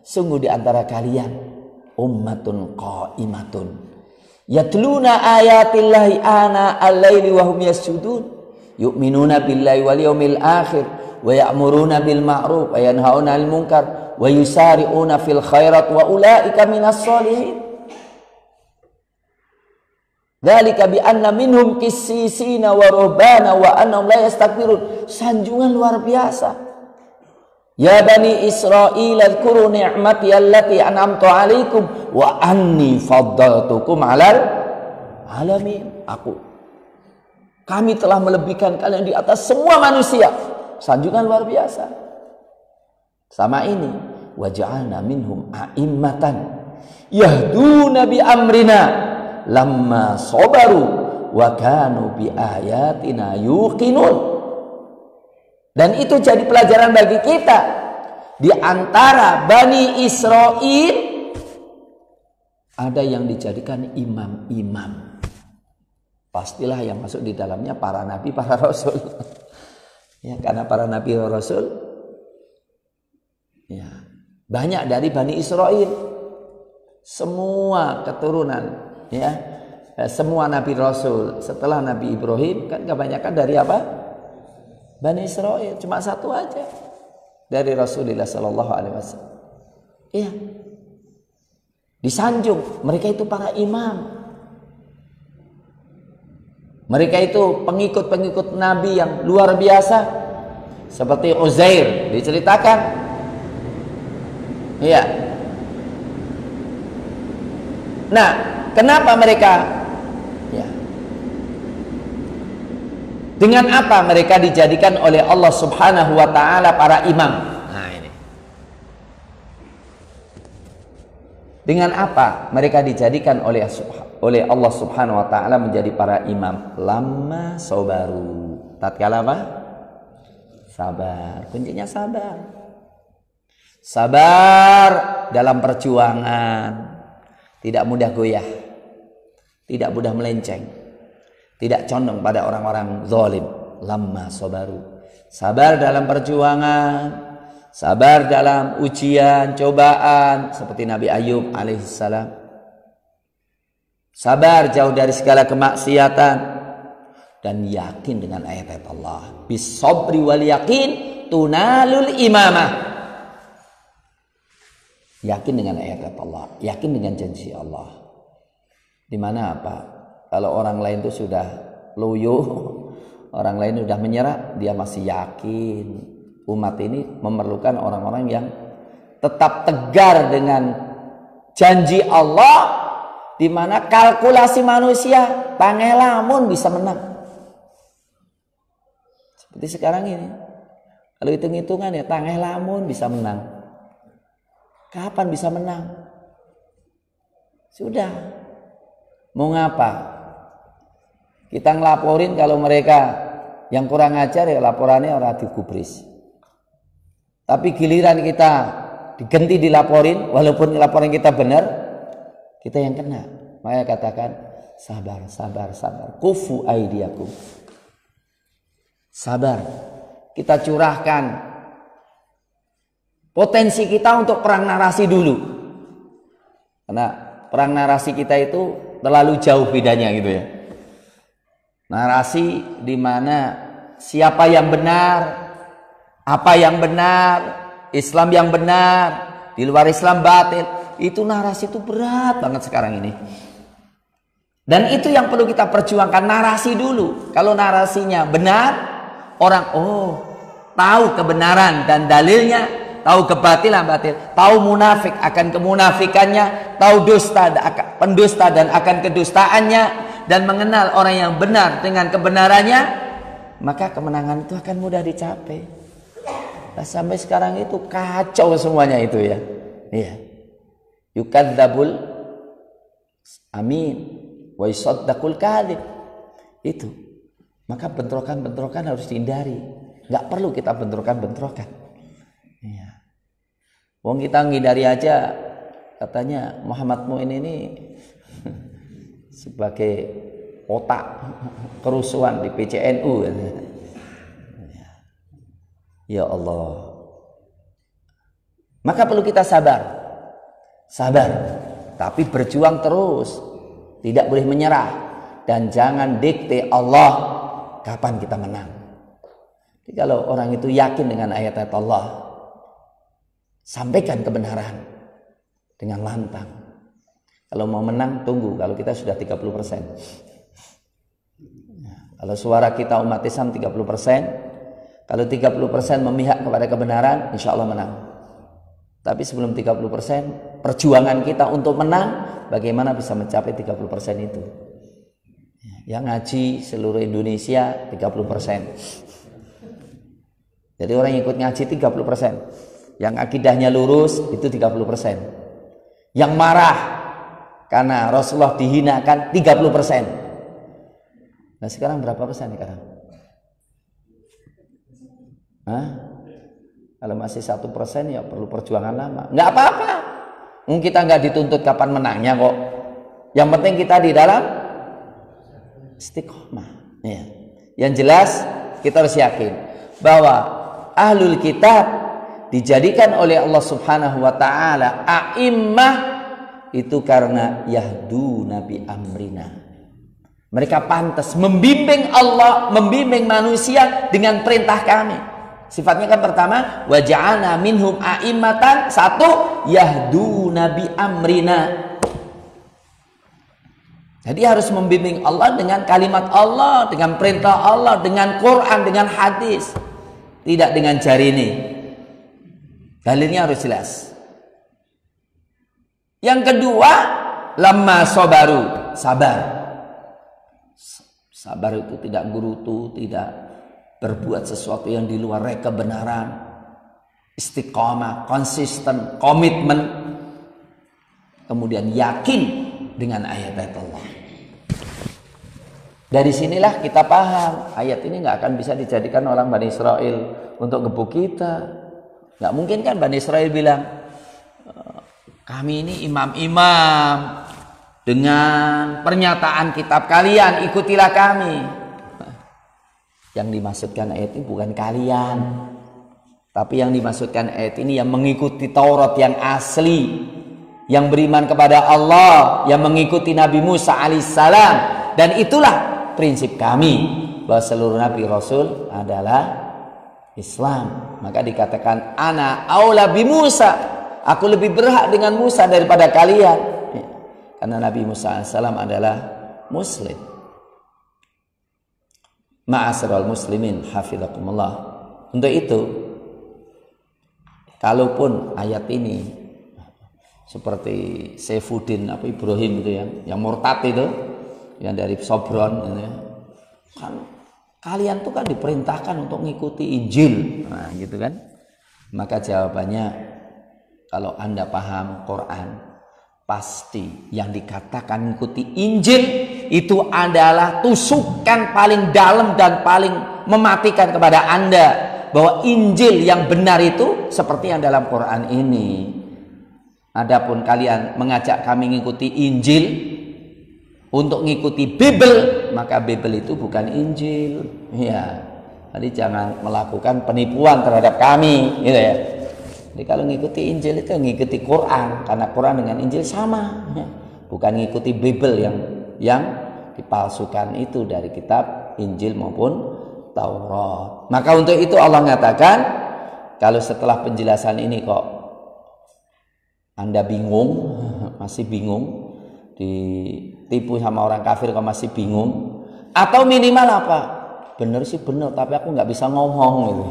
sungguh di antara kalian ummatun qaimatun yatluna ayatillahi ana al-laili wa hum yasjudun yu'minuna billahi wal yawmil akhir wa ya'muruna bil ma'ruf wa yanhauna 'anil munkar wa yusari'una fil khairat wa ulaika minas solihin. Dzalika bi anna minhum qissisina wa ruhbana wa annahum la yastakbirun. Sanjungan luar biasa. Ya bani Israil adhkuru ni'mati allati an'amtu 'alaikum wa anni faddaltukum 'alal alamin. Kami telah melebihkan kalian di atas semua manusia. Sanjungan luar biasa. Sama ini, wa ja'alna minhum a'immatan yahduna bi amrina lamma sabaru wa kanu bi ayatina yuqinun. Dan itu jadi pelajaran bagi kita. Di antara Bani Israel ada yang dijadikan imam-imam. Pastilah yang masuk di dalamnya para nabi, para rasul. Ya, karena para nabi dan rasul ya, banyak dari Bani Israel. Semua keturunan ya, semua nabi rasul setelah Nabi Ibrahim kan kebanyakan dari apa? Bani Israel, cuma satu aja dari Rasulullah Sallallahu Alaihi Wasallam. Iya, disanjung. Mereka itu para imam. Mereka itu pengikut-pengikut Nabi yang luar biasa. Seperti Uzair diceritakan. Iya. Nah, kenapa mereka? Dengan apa mereka dijadikan oleh Allah Subhanahu wa taala para imam? Nah, ini. Dengan apa mereka dijadikan oleh Allah Subhanahu wa taala menjadi para imam? Lamma sabaru. Tatkala apa? Sabar. Kuncinya sabar. Sabar dalam perjuangan. Tidak mudah goyah. Tidak mudah melenceng. Tidak condong pada orang-orang zalim. Lamma sabaru. Sabar dalam perjuangan, sabar dalam ujian, cobaan, seperti Nabi Ayub alaihissalam. Sabar jauh dari segala kemaksiatan dan yakin dengan ayat-ayat Allah. Bis sabri wal yakin tunalul imamah. Yakin dengan ayat-ayat Allah, yakin dengan janji Allah. Di mana apa? Kalau orang lain itu sudah loyo, orang lain sudah menyerah, dia masih yakin. Umat ini memerlukan orang-orang yang tetap tegar dengan janji Allah, di mana kalkulasi manusia tangelamun bisa menang. Seperti sekarang ini, kalau hitung-hitungan ya tangelamun bisa menang. Kapan bisa menang? Sudah. Mau ngapa? Kita ngelaporin kalau mereka yang kurang ajar ya laporannya orang digubris. Tapi giliran kita diganti dilaporin, walaupun laporan kita benar, kita yang kena. Makanya katakan sabar, sabar, sabar. Kufu aidiakum. Sabar. Kita curahkan potensi kita untuk perang narasi dulu. Karena perang narasi kita itu terlalu jauh bedanya gitu ya. Narasi di mana siapa yang benar, apa yang benar, Islam yang benar, di luar Islam batil. Itu narasi itu berat banget sekarang ini. Dan itu yang perlu kita perjuangkan, narasi dulu. Kalau narasinya benar, orang tahu kebenaran dan dalilnya, tahu kebatilan batil, tahu munafik akan kemunafikannya, tahu pendusta dan akan kedustaannya, dan mengenal orang yang benar dengan kebenarannya, maka kemenangan itu akan mudah dicapai. Nah, sampai sekarang itu kacau semuanya itu ya. Iya. Yukadzabul amin wa yusaddaqul kadzib. Itu. Maka bentrokan-bentrokan harus dihindari. Enggak perlu kita bentrokan-bentrokan. Iya. Wong kita ngindari aja, katanya Muhammad Mu'in ini sebagai otak kerusuhan di PCNU. Ya Allah. Maka perlu kita sabar. Sabar, tapi berjuang terus. Tidak boleh menyerah. Dan jangan dikte Allah kapan kita menang. Jadi kalau orang itu yakin dengan ayat-ayat Allah, sampaikan kebenaran dengan lantang. Kalau mau menang, tunggu. Kalau kita sudah 30%. Kalau suara kita umat Islam 30%, kalau 30% memihak kepada kebenaran, insya Allah menang. Tapi sebelum 30%, perjuangan kita untuk menang, bagaimana bisa mencapai 30% itu? Yang ngaji seluruh Indonesia 30%. Jadi orang yang ikut ngaji 30%. Yang akidahnya lurus itu 30%. Yang marah karena Rasulullah dihinakan 30%. Nah sekarang berapa persen sekarang? Hah? Kalau masih 1% ya perlu perjuangan lama. Nggak apa-apa. Kita nggak dituntut kapan menangnya kok. Yang penting kita di dalam istiqomah. Ya. Yang jelas kita harus yakin bahwa ahlul kitab dijadikan oleh Allah Subhanahu wa taala a'immah itu karena yahdu nabi amrina. Mereka pantas membimbing Allah, membimbing manusia dengan perintah kami. Sifatnya kan pertama, wa ja'alna minhum a'immatan, satu, yahdu nabi amrina. Jadi harus membimbing Allah dengan kalimat Allah, dengan perintah Allah, dengan Quran, dengan hadis. Tidak dengan jari ini. Dalilnya harus jelas. Yang kedua, lamma sabaru, sabar. Sabar itu tidak gerutu, tidak berbuat sesuatu yang di luar kebenaran. Istiqamah, konsisten, komitmen. Kemudian yakin dengan ayat-ayat Allah. Dari sinilah kita paham ayat ini nggak akan bisa dijadikan orang Bani Israel untuk gebuk kita. Nggak mungkin kan Bani Israel bilang, kami ini imam-imam, dengan pernyataan kitab kalian ikutilah kami. Yang dimaksudkan ayat ini bukan kalian, tapi yang dimaksudkan ayat ini yang mengikuti Taurat yang asli, yang beriman kepada Allah, yang mengikuti Nabi Musa alaihissalam. Dan itulah prinsip kami, bahwa seluruh Nabi Rasul adalah Islam. Maka dikatakan ana aula bi Musa, aku lebih berhak dengan Musa daripada kalian. Karena Nabi Musa AS adalah muslim. Ma'asyiral muslimin hafizakumullah. Untuk itu, kalaupun ayat ini seperti Saifuddin Ibrahim itu yang murtad itu, yang dari Sobron itu, kan kalian tuh kan diperintahkan untuk mengikuti Injil, nah gitu kan. Maka jawabannya, kalau Anda paham Quran, pasti yang dikatakan mengikuti Injil itu adalah tusukan paling dalam dan paling mematikan kepada Anda, bahwa Injil yang benar itu seperti yang dalam Quran ini. Adapun kalian mengajak kami mengikuti Injil untuk mengikuti Bible, maka Bible itu bukan Injil. Ya, jadi jangan melakukan penipuan terhadap kami, gitu ya. Jadi kalau mengikuti Injil itu mengikuti Quran, karena Quran dengan Injil sama, bukan mengikuti Bible yang dipalsukan itu dari kitab Injil maupun Taurat. Maka untuk itu Allah mengatakan, kalau setelah penjelasan ini kok Anda bingung, masih bingung, ditipu sama orang kafir kok masih bingung, atau minimal apa? Bener sih bener, tapi aku nggak bisa ngomong gitu.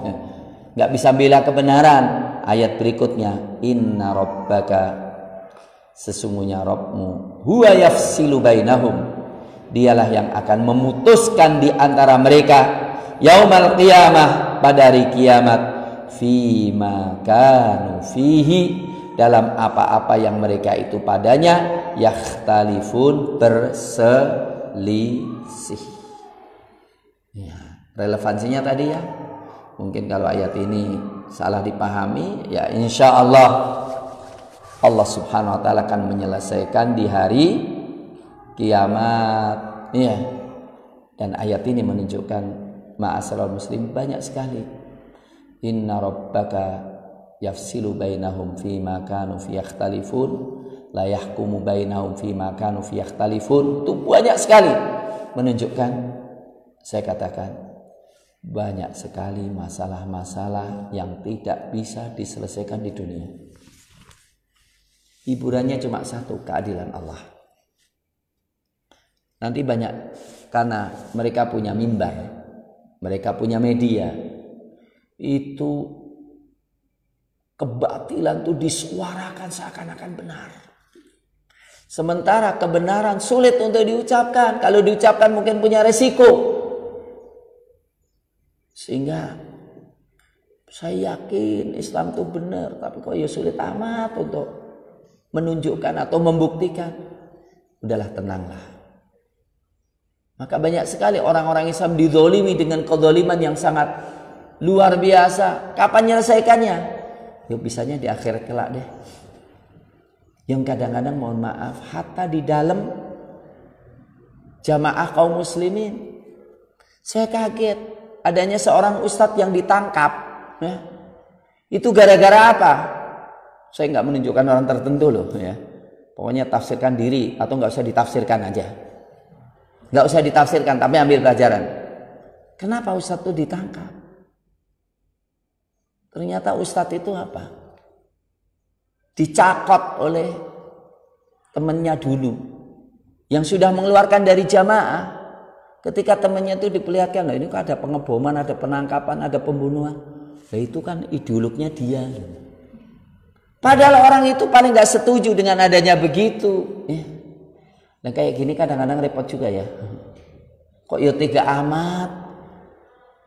Nggak bisa bela kebenaran. Ayat berikutnya, inna rabbaka, sesungguhnya Rabbmu, huwa yafsilu bainahum, dialah yang akan memutuskan di antara mereka yaumal qiyamah, pada hari kiamat, fima kanu fihi, dalam apa-apa yang mereka itu padanya yakhtalifun, berselisih. Ya, relevansinya tadi ya. Mungkin kalau ayat ini salah dipahami, ya insya Allah Allah subhanahu wa ta'ala akan menyelesaikan di hari kiamat. Ya. Dan ayat ini menunjukkan, ma'asyiral muslim, banyak sekali. Inna rabbaka yafsilu bainahum fima kanu fi yakhtalifun, la yahkumu bainahum fima kanu fi yakhtalifun. Itu banyak sekali menunjukkan, saya katakan, banyak sekali masalah-masalah yang tidak bisa diselesaikan di dunia. Hiburannya cuma satu, keadilan Allah. Nanti banyak, karena mereka punya mimbar, mereka punya media, itu kebatilan itu disuarakan seakan-akan benar. Sementara kebenaran sulit untuk diucapkan. Kalau diucapkan mungkin punya resiko. Sehingga saya yakin Islam itu benar, tapi kok ya sulit amat untuk menunjukkan atau membuktikan. Udahlah, tenanglah. Maka banyak sekali orang-orang Islam dizolimi dengan kezaliman yang sangat luar biasa. Kapan menyelesaikannya? Yuk, bisanya di akhir kelak deh. Yang kadang-kadang mohon maaf, hatta di dalam jamaah kaum muslimin, saya kaget adanya seorang ustadz yang ditangkap, ya. Itu gara-gara apa? Saya nggak menunjukkan orang tertentu loh, ya. Pokoknya tafsirkan diri atau nggak usah ditafsirkan aja, nggak usah ditafsirkan, tapi ambil pelajaran. Kenapa ustadz itu ditangkap? Ternyata ustadz itu apa? Dicakot oleh temannya dulu yang sudah mengeluarkan dari jamaah. Ketika temannya itu diperlihatkan, ini kok ada pengeboman, ada penangkapan, ada pembunuhan. Nah, itu kan ideolognya dia. Padahal orang itu paling nggak setuju dengan adanya begitu. Ya. Nah kayak gini kadang-kadang repot juga ya. Kok ya tega amat.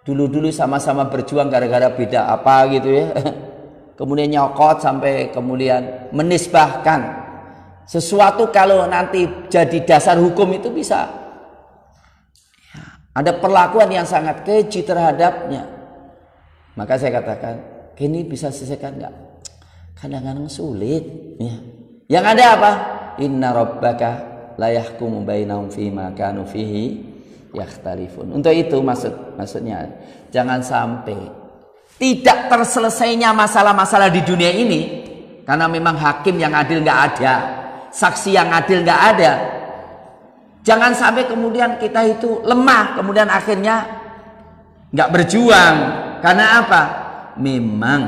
Dulu-dulu sama-sama berjuang gara-gara beda apa gitu ya. Kemudian nyokot sampai kemudian menisbahkan sesuatu, kalau nanti jadi dasar hukum itu bisa ada perlakuan yang sangat keji terhadapnya. Maka saya katakan, ini bisa selesaikan enggak? Kadang-kadang sulit. Ya. Yang ada apa? Inna rabbaka la yahkumu bainahum fima kanu fihi yakhtalifun. Untuk itu maksudnya jangan sampai tidak terselesainya masalah-masalah di dunia ini karena memang hakim yang adil enggak ada, saksi yang adil enggak ada. Jangan sampai kemudian kita itu lemah, kemudian akhirnya nggak berjuang. Karena apa? Memang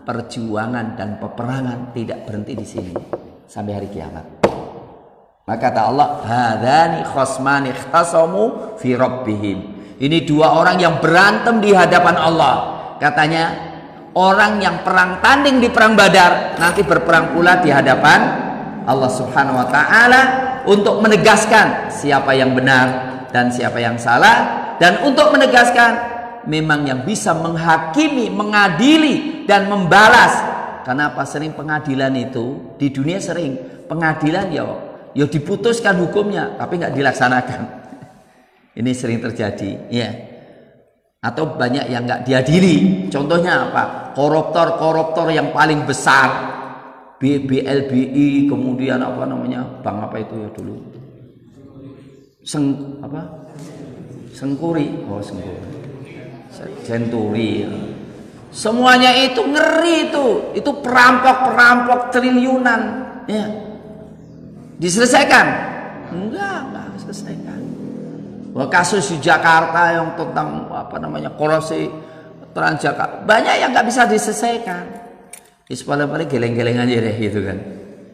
perjuangan dan peperangan tidak berhenti di sini sampai hari kiamat. Maka kata Allah, hadzani khasmani ikhtasamu fi rabbihim. Ini dua orang yang berantem di hadapan Allah. Katanya orang yang perang tanding di perang Badar nanti berperang pula di hadapan Allah Subhanahu wa taala untuk menegaskan siapa yang benar dan siapa yang salah, dan untuk menegaskan memang yang bisa menghakimi, mengadili dan membalas. Kenapa sering pengadilan itu di dunia sering pengadilan ya diputuskan hukumnya tapi nggak dilaksanakan. Ini sering terjadi, ya. Atau banyak yang nggak diadili. Contohnya apa? Koruptor yang paling besar, BLBI, kemudian apa namanya, bank apa itu ya dulu? Sengkuri, Senturi. Semuanya itu ngeri itu perampok triliunan, ya. Diselesaikan? Enggak selesaikan. Wah, kasus di Jakarta yang tentang apa namanya korupsi Transjakarta banyak yang nggak bisa diselesaikan. Paling geleng-geleng aja deh gitu kan.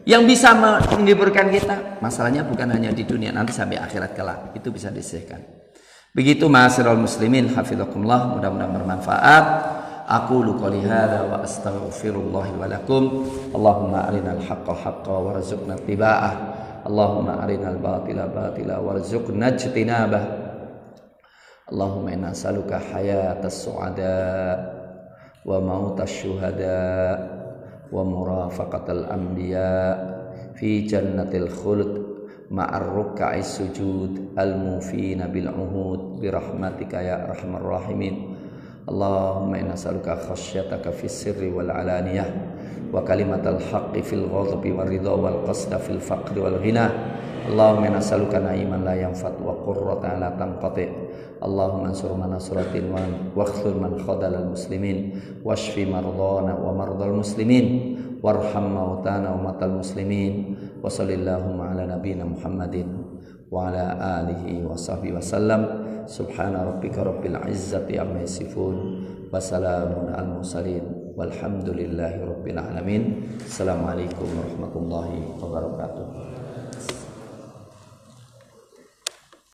Yang bisa menghiburkan kita, masalahnya bukan hanya di dunia, nanti sampai akhirat kelak itu bisa diselesaikan. Begitu ma'asyiral muslimin, hafizakumullah, mudah-mudahan bermanfaat. Aqulu qouli hadza wa astaghfirullah wa lakum. Allahumma arinal haqqa haqqan warzuqna ittiba'ah. Allahumma arinal batila batila warzuqna ijtinabah. Allahumma inna nas'aluka hayatas su'ada wa mautas syuhada wa murafaqatal anbiya fi jannatil khuld ma'ar ruk'is sujud al-mufina bil uhud bi rahmatika ya arhamar rahimin. Allahumma inna nas'aluka khasyataka fis sirri wal alaniyah wa kalimatal haqqi fil ghadabi war ridha wal qasda fil faqri wal ghina. Allahumma inna nas'aluka na'iman la yanfat wa qurratan la tanqati. Allahumma ansur man nasratin wa khzul man khadalal muslimin washfi mardana wa mardal muslimin warham mautana wa matal muslimin wa sallallahu ala nabiyyina Muhammadin wa ala alihi wa sahbihi wasallam. Subhana rabbika rabbil izzati amma yasifun wa salamun al mursalin walhamdulillahi rabbil alamin. Assalamualaikum warahmatullahi wabarakatuh.